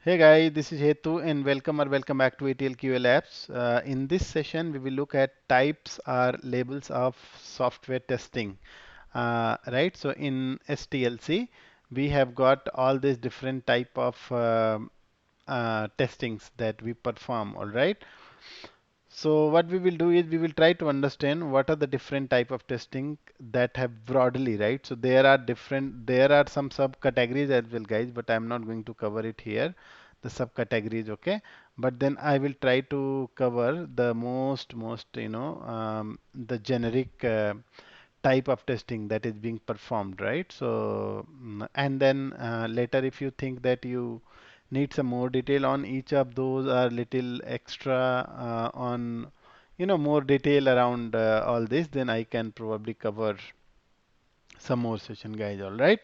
Hey guys, this is Hetu and welcome back to etlqalabs. In this session, we will look at types or labels of software testing. Right, so in STLC, we have got all these different type of testings that we perform. All right. So what we will do is we will try to understand what are the different type of testing that have broadly, right? So there are some subcategories as well, guys, but I'm not going to cover it here, the subcategories, okay? But then I will try to cover the the generic type of testing that is being performed, right? So, and then later if you think that you need some more detail on each of those or little extra on more detail around all this, then I can probably cover some more session, guys. All right.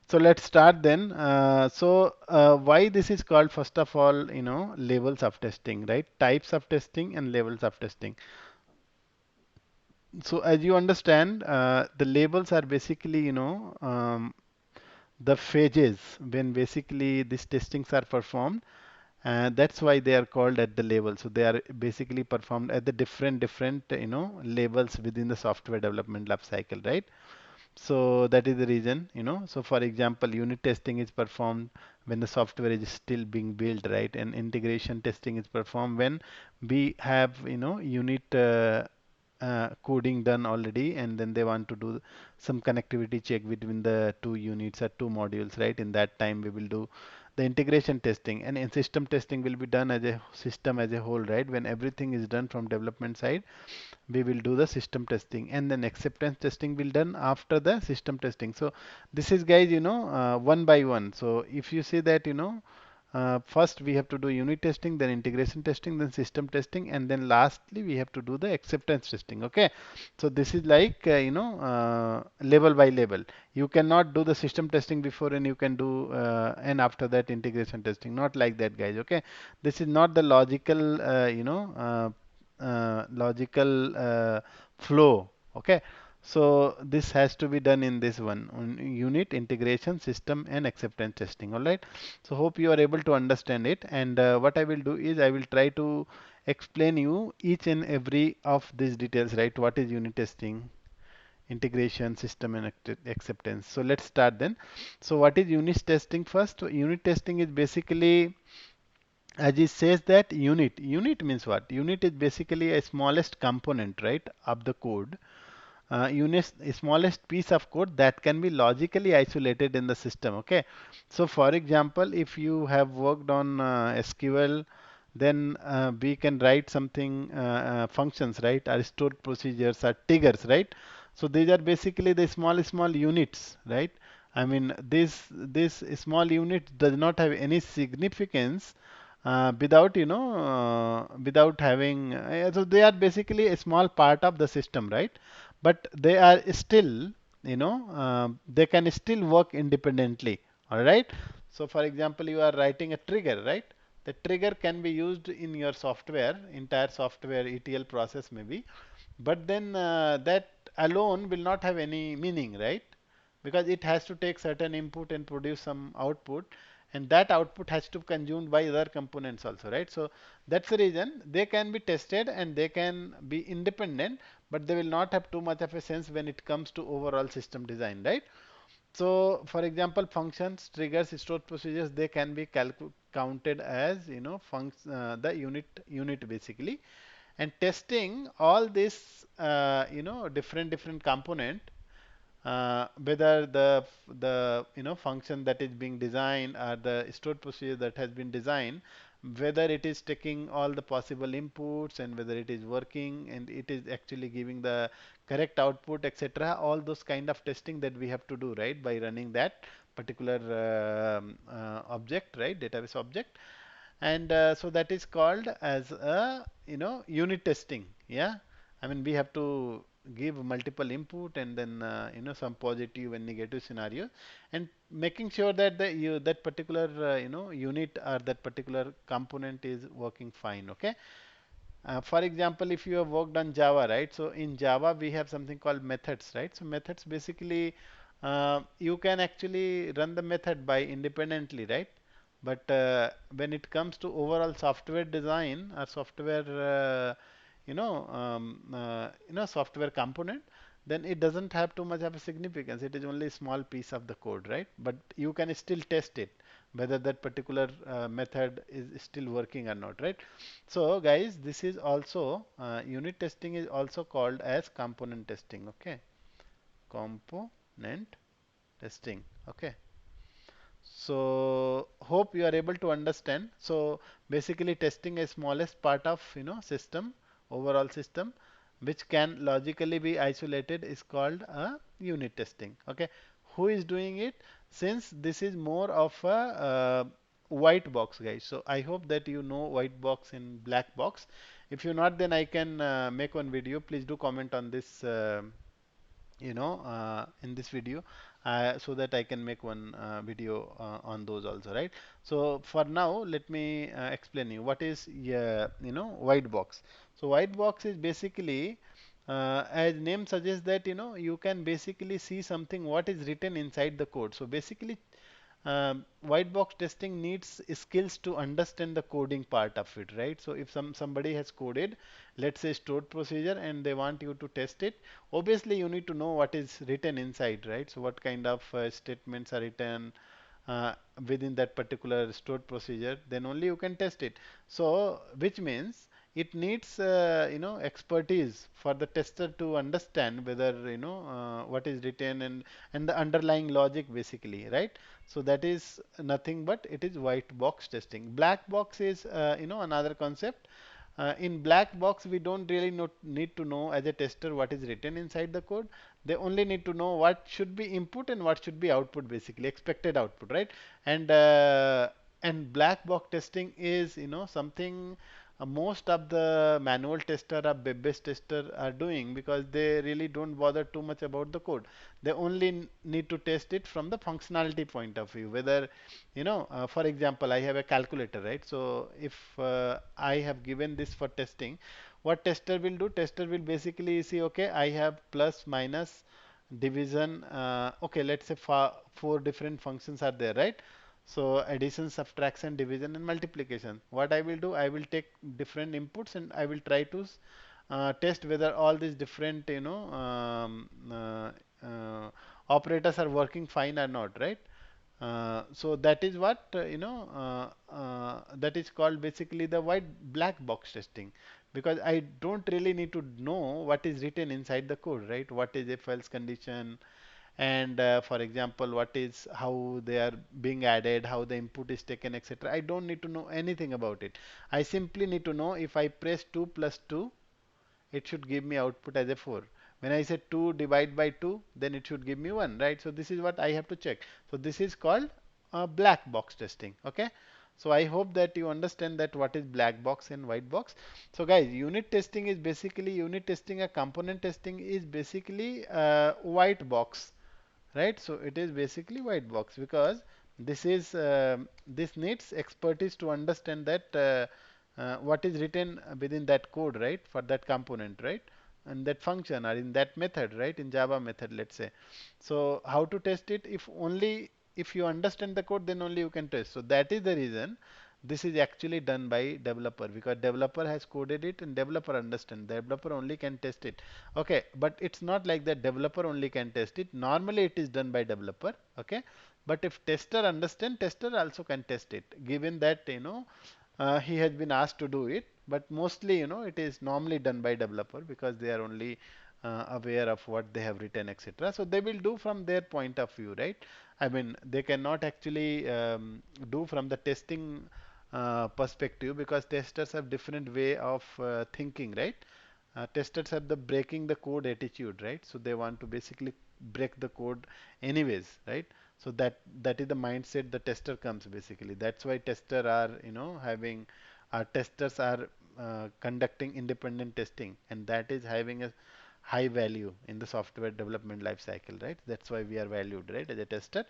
So let's start then. Why this is called, first of all, levels of testing, right? Types of testing and levels of testing. So as you understand, the labels are basically, the phases when basically these testings are performed. That's why they are called at the level. So they are basically performed at the different labels within the software development life cycle, right? So that is the reason, So for example, unit testing is performed when the software is still being built, right? And integration testing is performed when we have, unit coding done already, and then they want to do some connectivity check between the two units or two modules, right? In that time, we will do the integration testing, and in system testing will be done as a system as a whole, right? When everything is done from development side, we will do the system testing, and then acceptance testing will done after the system testing. So this is, guys, one by one. So if you see that, first we have to do unit testing, then integration testing, then system testing, and then lastly we have to do the acceptance testing. Okay, so this is like level by level. You cannot do the system testing before and you can do and after that integration testing. Not like that, guys. Okay, this is not the logical logical flow. Okay, so this has to be done in this one on unit, integration, system, and acceptance testing. All right. So hope you are able to understand it. And what I will do is I will try to explain you each and every of these details. Right? What is unit testing? Integration, system, and acceptance. So let's start then. So what is unit testing first? So unit testing is basically, as it says, that unit means what? Unit is basically a smallest component, right, of the code. Unit smallest piece of code that can be logically isolated in the system. Okay, so for example, if you have worked on SQL, then we can write something functions, right, or stored procedures or triggers, right? So these are basically the small units, right? I mean, this small unit does not have any significance without without having so they are basically a small part of the system, right? But they are still, they can still work independently. All right. So for example, you are writing a trigger, right? The trigger can be used in your software, entire software ETL process maybe, but then that alone will not have any meaning, right? Because it has to take certain input and produce some output, and that output has to be consumed by other components also, right? So that's the reason they can be tested and they can be independent, but they will not have too much of a sense when it comes to overall system design, right? So for example, functions, triggers, stored procedures, they can be counted as, the unit basically. And testing all this different component, whether the function that is being designed or the stored procedure that has been designed, whether it is taking all the possible inputs and whether it is working and it is actually giving the correct output, etc. All those kind of testing that we have to do, right, by running that particular object, right, database object. And so that is called as a unit testing. Yeah, I mean, we have to give multiple input and then some positive and negative scenario, and making sure that that particular unit or that particular component is working fine. Okay. For example, if you have worked on Java, right? So in Java we have something called methods, right? So methods basically, you can actually run the method by independently, right? But when it comes to overall software design or software, software component, then it doesn't have too much of a significance. It is only a small piece of the code, right? But you can still test it whether that particular method is still working or not, right? So guys, this is also unit testing is also called as component testing. Okay, component testing. Okay. So hope you are able to understand. So basically testing a smallest part of system, overall system, which can logically be isolated is called a unit testing. Okay. Who is doing it? Since this is more of a white box, guys. So I hope that you know white box and black box. If you're not, then I can make one video. Please do comment on this in this video, so that I can make one video on those also, right? So for now, let me explain you what is white box. So white box is basically, as name suggests, that you can basically see something what is written inside the code. So basically, white box testing needs skills to understand the coding part of it, right? So if somebody has coded, let's say stored procedure, and they want you to test it, obviously you need to know what is written inside, right? So what kind of statements are written uh, within that particular stored procedure, then only you can test it. So which means it needs expertise for the tester to understand whether what is written, and the underlying logic basically, right? So that is nothing but it is white box testing. Black box is another concept. In black box, we don't really need to know as a tester what is written inside the code. They only need to know what should be input and what should be output, basically expected output, right? And black box testing is something most of the manual tester or web-based tester are doing, because they really don't bother too much about the code. They only need to test it from the functionality point of view. Whether, for example, I have a calculator, right? So if I have given this for testing, what tester will do? Tester will basically see, okay, I have plus, minus, division. Okay, let's say four different functions are there, right? So addition, subtraction, division, and multiplication. What I will do, I will take different inputs and I will try to test whether all these different, operators are working fine or not, right? So that is what that is called basically the white black box testing, because I don't really need to know what is written inside the code, right? What is if else condition, and for example, what is how they are being added, how the input is taken, etc. I don't need to know anything about it. I simply need to know if I press 2 plus 2, it should give me output as a 4. When I say 2 divide by 2, then it should give me 1, right? So this is what I have to check. So this is called black box testing. Okay. So I hope that you understand that what is black box and white box. So guys, unit testing, a component testing is basically white box, right? So it is basically white box, because this needs expertise to understand that what is written within that code, right, for that component, right, and that function or in that method, right, in Java method, let's say. So how to test it? If you understand the code, then only you can test. So that is the reason this is actually done by developer, because developer has coded it and developer understand. Developer only can test it. Okay, but it's not like that developer only can test it. Normally it is done by developer. Okay, but if tester understand, tester also can test it, given that he has been asked to do it. But mostly it is normally done by developer, because they are only aware of what they have written, etc. So they will do from their point of view, right? I mean, they cannot actually do from the testing perspective, because testers have different way of thinking, right? Testers have the breaking the code attitude, right? So they want to basically break the code anyways, right? So that is the mindset the tester comes basically. That's why tester are having testers are conducting independent testing, and that is having a high value in the software development life cycle, right? That's why we are valued, right, as a tester.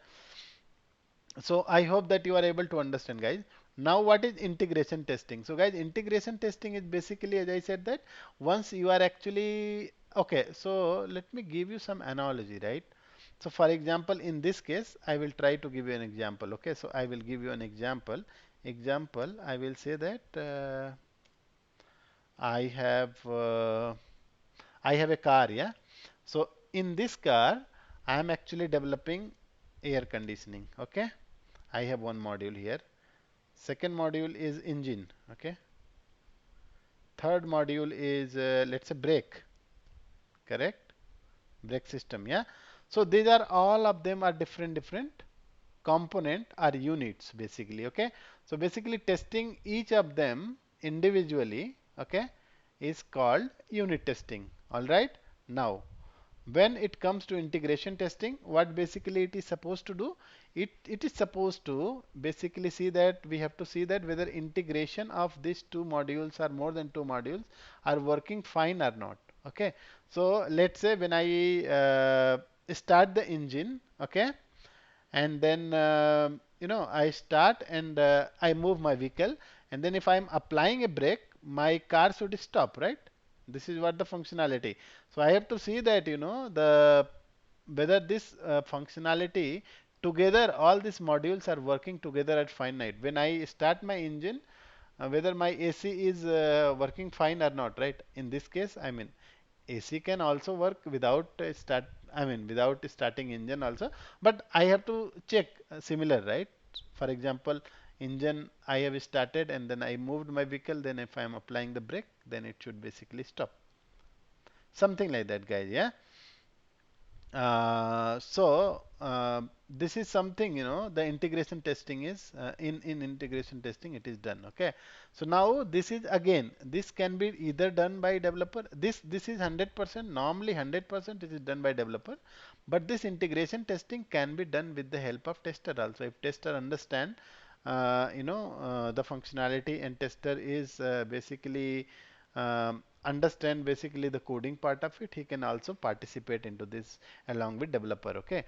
So I hope that you are able to understand, guys. Now what is integration testing? So guys, integration testing is basically, as I said, that once you are actually okay, so let me give you some analogy, right? So for example, in this case, I will try to give you an example. Okay, so I will give you an example. Example, I will say that I have I have a car. Yeah. So in this car, I am actually developing air conditioning. Okay. I have one module here. Second module is engine. Okay. Third module is let's say brake. Correct. Brake system. Yeah. So these are all of them are different component or units basically. Okay, so basically testing each of them individually, okay, is called unit testing. All right. Now when it comes to integration testing, what basically it is supposed to do, it is supposed to basically see that we have to see that whether integration of these two modules or more than two modules are working fine or not. Okay, so let's say when I start the engine, okay, and then I start and I move my vehicle, and then if I'm applying a brake, my car should stop, right? This is what the functionality. So I have to see that the whether this functionality together, all these modules are working together at finite. When I start my engine, whether my AC is working fine or not, right? In this case, I mean AC can also work without without starting engine also, but I have to check similar, right? For example, engine I have started and then I moved my vehicle, then if I am applying the brake, then it should basically stop. Something like that, guys, yeah. This is something, the integration testing is in integration testing it is done. Okay. So now this is again, this can be either done by developer. This is 100%. Normally 100% it is done by developer, but this integration testing can be done with the help of tester also. If tester understand, the functionality, and tester is basically understand basically the coding part of it, he can also participate into this along with developer. Okay,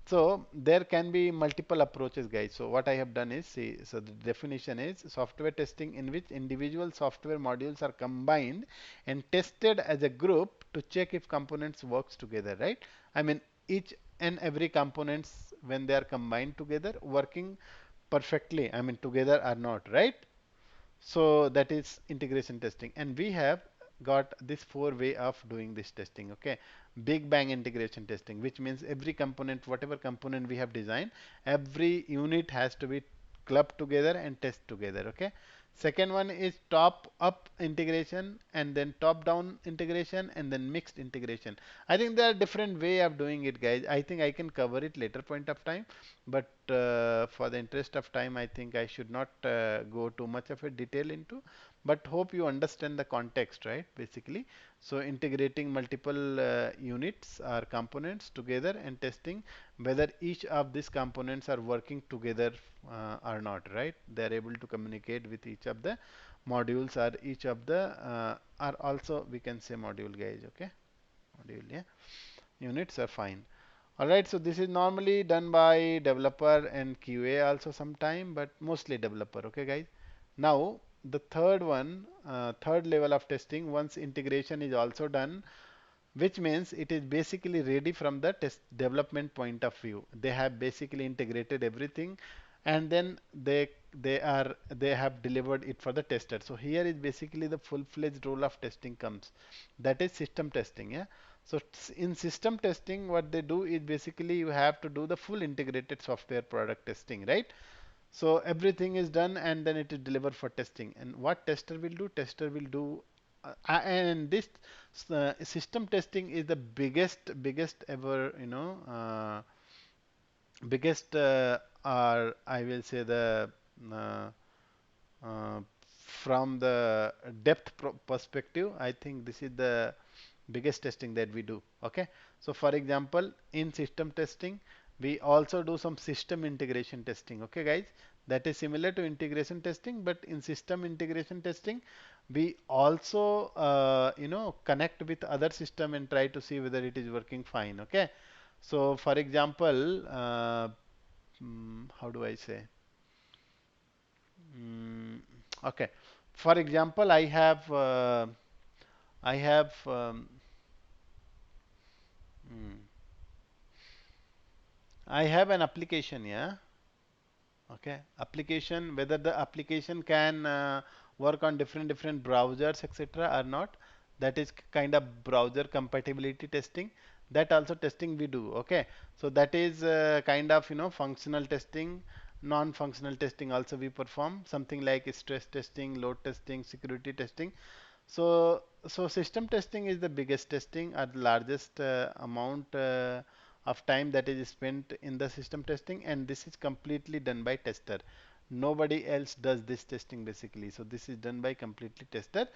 so there can be multiple approaches, guys. So what I have done is, see, so the definition is software testing in which individual software modules are combined and tested as a group to check if components works together, right? I mean, each and every components when they are combined together working perfectly, I mean together or not, right? So that is integration testing, and we have got this four way of doing this testing. Okay, big bang integration testing, which means every component, whatever component we have designed, every unit has to be clubbed together and test together. Okay, second one is top up integration, and then top down integration, and then mixed integration. I think there are different way of doing it, guys. I think I can cover it later point of time, but for the interest of time, I think I should not go too much of a detail into, but hope you understand the context, right? Basically, so integrating multiple units or components together and testing whether each of these components are working together or not, right? They are able to communicate with each of the modules, or each of the are also, we can say, module, guys. Okay, module, yeah. Units are fine. All right, so this is normally done by developer and QA also sometime, but mostly developer. Okay, guys. Now the third one, third level of testing, once integration is also done, which means it is basically ready from the test development point of view. They have basically integrated everything, and then they have delivered it for the tester. So here is basically the full-fledged role of testing comes. That is system testing. Yeah. So in system testing, what they do is basically you have to do the full integrated software product testing, right? So everything is done and then it is delivered for testing. And what tester will do? Tester will do, and this system testing is the biggest ever, biggest, or I will say the uh, uh, from the depth perspective, I think this is the biggest testing that we do. Okay, so for example, in system testing, we also do some system integration testing. Okay, guys, that is similar to integration testing, but in system integration testing, we also connect with other system and try to see whether it is working fine. Okay, so for example, how do I say? Mm, okay. For example, I have mm, I have an application, yeah. Okay, application, whether the application can work on different browsers, etc. or not, that is kind of browser compatibility testing. That also testing we do. Okay, so that is kind of functional testing. Non-functional testing also we perform, something like stress testing, load testing, security testing. So system testing is the biggest testing or the largest amount of time that is spent in the system testing, and this is completely done by tester. Nobody else does this testing basically. So this is done by completely tester,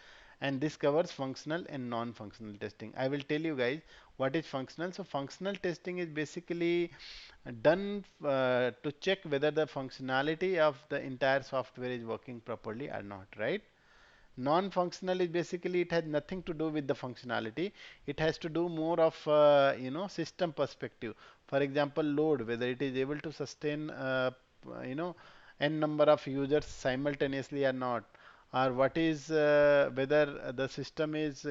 and this covers functional and non-functional testing. I will tell you guys what is functional. So functional testing is basically done to check whether the functionality of the entire software is working properly or not, right? Non-functional is basically it has nothing to do with the functionality. It has to do more of system perspective. For example, load, whether it is able to sustain you know n number of users simultaneously or not, or what is whether the system is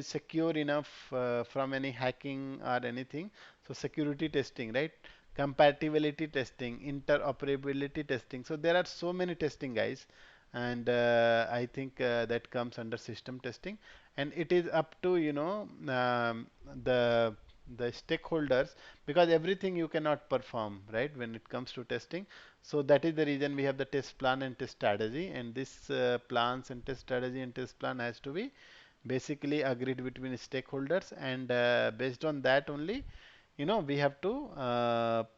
secure enough from any hacking or anything. So security testing, right? Compatibility testing, interoperability testing. So there are so many testing, guys, and I think that comes under system testing, and it is up to the stakeholders, because everything you cannot perform, right, when it comes to testing. So that is the reason we have the test plan and test strategy, and this plans and test strategy and test plan has to be basically agreed between stakeholders, and based on that only we have to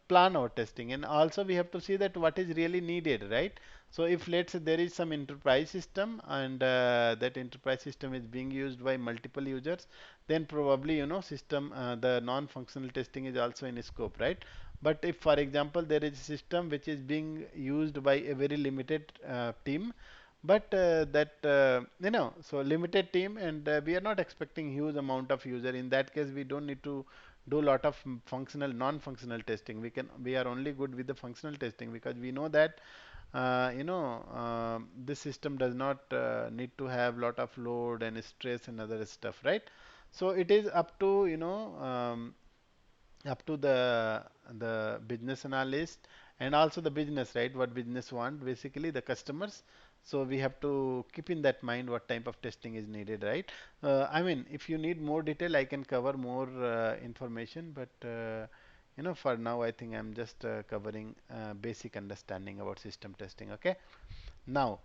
plan our testing, and also we have to see that what is really needed, right? So if let's say there is some enterprise system, and that enterprise system is being used by multiple users, then probably system the non-functional testing is also in scope, right? But if for example there is a system which is being used by a very limited team, but that so limited team, and we are not expecting huge amount of user, in that case we don't need to do a lot of functional non-functional testing. We are only good with the functional testing, because we know that this system does not need to have lot of load and stress and other stuff, right? So it is up to the business analyst, and also the business, right? What business want, basically the customers. So we have to keep in that mind what type of testing is needed, right? I mean, if you need more detail, I can cover more information, but for now I think I'm just covering basic understanding about system testing. Okay. Now,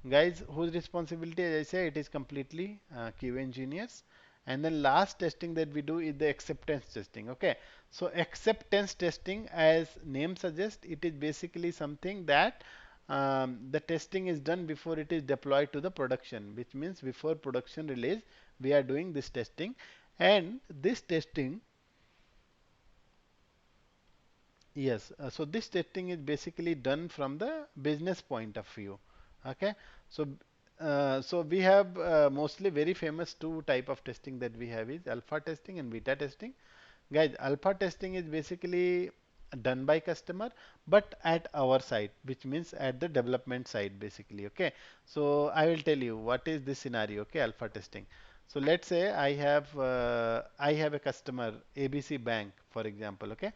guys, whose responsibility? As I say, it is completely QA engineers. And then last testing that we do is the acceptance testing. Okay, so acceptance testing, as name suggests, it is basically something that the testing is done before it is deployed to the production, which means before production release, we are doing this testing. And this testing, yes, so this testing is basically done from the business point of view. Okay, so so we have mostly very famous two type of testing that we have is alpha testing and beta testing. Guys, alpha testing is basically done by customer, but at our side, which means at the development side, basically. Okay, so I will tell you what is this scenario. Okay, alpha testing. So let's say I have a customer ABC Bank, for example. Okay,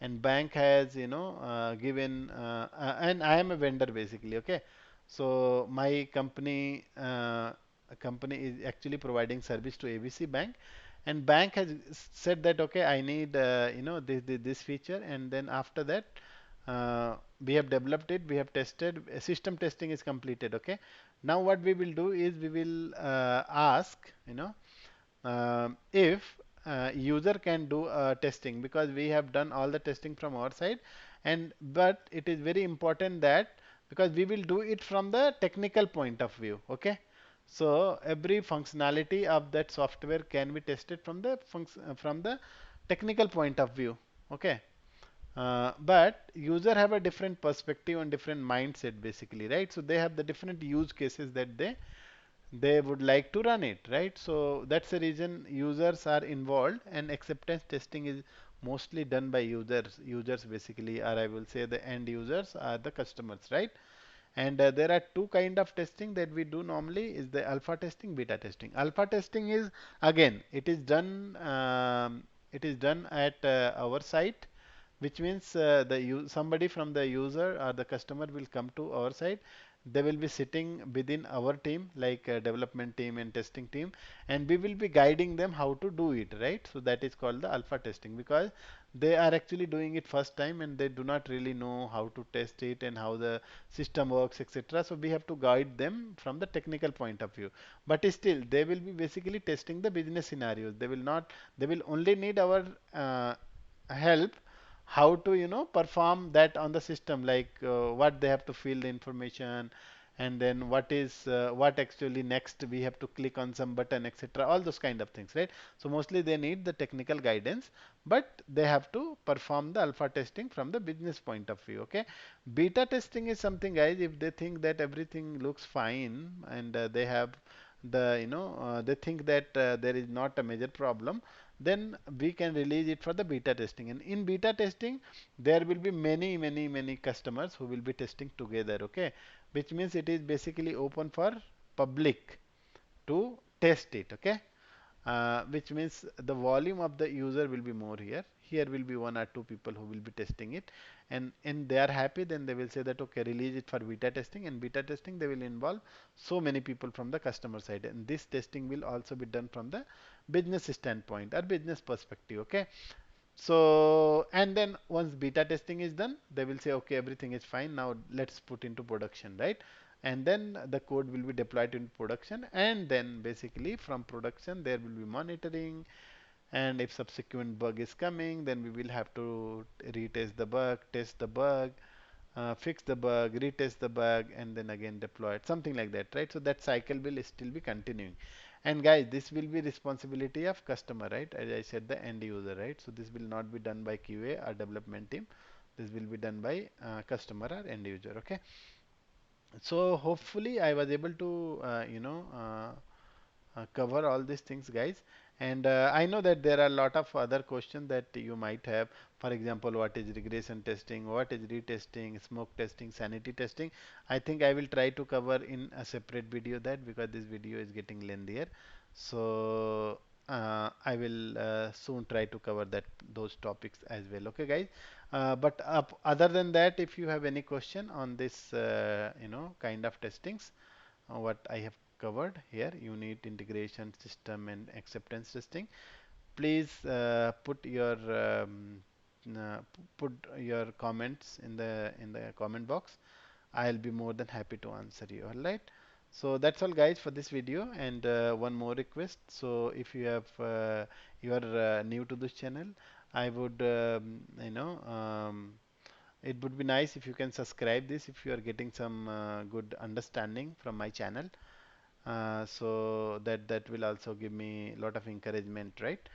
and bank has given and I am a vendor basically. Okay, so my company is actually providing service to ABC Bank, and bank has said that okay, I need this feature, and then after that we have developed it, we have tested, system testing is completed. Okay, now what we will do is we will ask if user can do testing, because we have done all the testing from our side, and but it is very important that, because we will do it from the technical point of view. Okay, so every functionality of that software can be tested from the from the technical point of view. Okay, but user have a different perspective and different mindset basically, right? So they have the different use cases that they would like to run it, right? So that's the reason users are involved, and acceptance testing is mostly done by users basically, or I will say the end users are the customers, right? And there are two kind of testing that we do normally is the alpha testing, beta testing. Alpha testing is, again, it is done it is done at our site, which means somebody from the user or the customer will come to our site. They will be sitting within our team, like development team and testing team, and we will be guiding them how to do it, right? So that is called the alpha testing, because they are actually doing it first time and they do not really know how to test it and how the system works, etc. So we have to guide them from the technical point of view. But still, they will be basically testing the business scenarios. They will not, they will only need our help how to perform that on the system, like what they have to fill the information, and then what actually next we have to click on some button, etc., all those kind of things, right? So mostly they need the technical guidance, but they have to perform the alpha testing from the business point of view. Okay, beta testing is something, guys, if they think that everything looks fine and they have they think that there is not a major problem, then we can release it for the beta testing. And in beta testing, there will be many customers who will be testing together. Okay, which means it is basically open for public to test it. Okay, which means the volume of the user will be more here. Here will be one or two people who will be testing it, and they are happy. Then they will say that okay, release it for beta testing. And beta testing, they will involve so many people from the customer side, and this testing will also be done from the business standpoint or business perspective. Okay, so, and then once beta testing is done, they will say, okay, everything is fine. Now let's put into production, right? And then the code will be deployed in production. And then basically from production, there will be monitoring. And if subsequent bug is coming, then we will have to retest the bug, test the bug, fix the bug, retest the bug, and then again deploy it, something like that, right? So that cycle will still be continuing. And guys, this will be responsibility of customer, right? As I said, the end user, right? So this will not be done by QA or development team. This will be done by customer or end user. Okay. So hopefully I was able to, cover all these things, guys. And I know that there are a lot of other questions that you might have. For example, what is regression testing? What is retesting? Smoke testing? Sanity testing? I think I will try to cover in a separate video that, because this video is getting lengthier. So I will soon try to cover those topics as well. Okay, guys. But other than that, if you have any question on this, kind of testings, what I have covered here, unit integration, system, and acceptance testing, please put your comments in the comment box. I'll be more than happy to answer you. All right. So that's all, guys, for this video. And one more request. So if you are new to this channel, I would it would be nice if you can subscribe this if you are getting some good understanding from my channel. So that will also give me a lot of encouragement, right?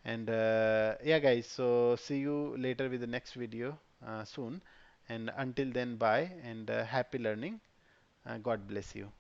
And yeah, guys, so see you later with the next video soon. And until then, bye and happy learning. God bless you.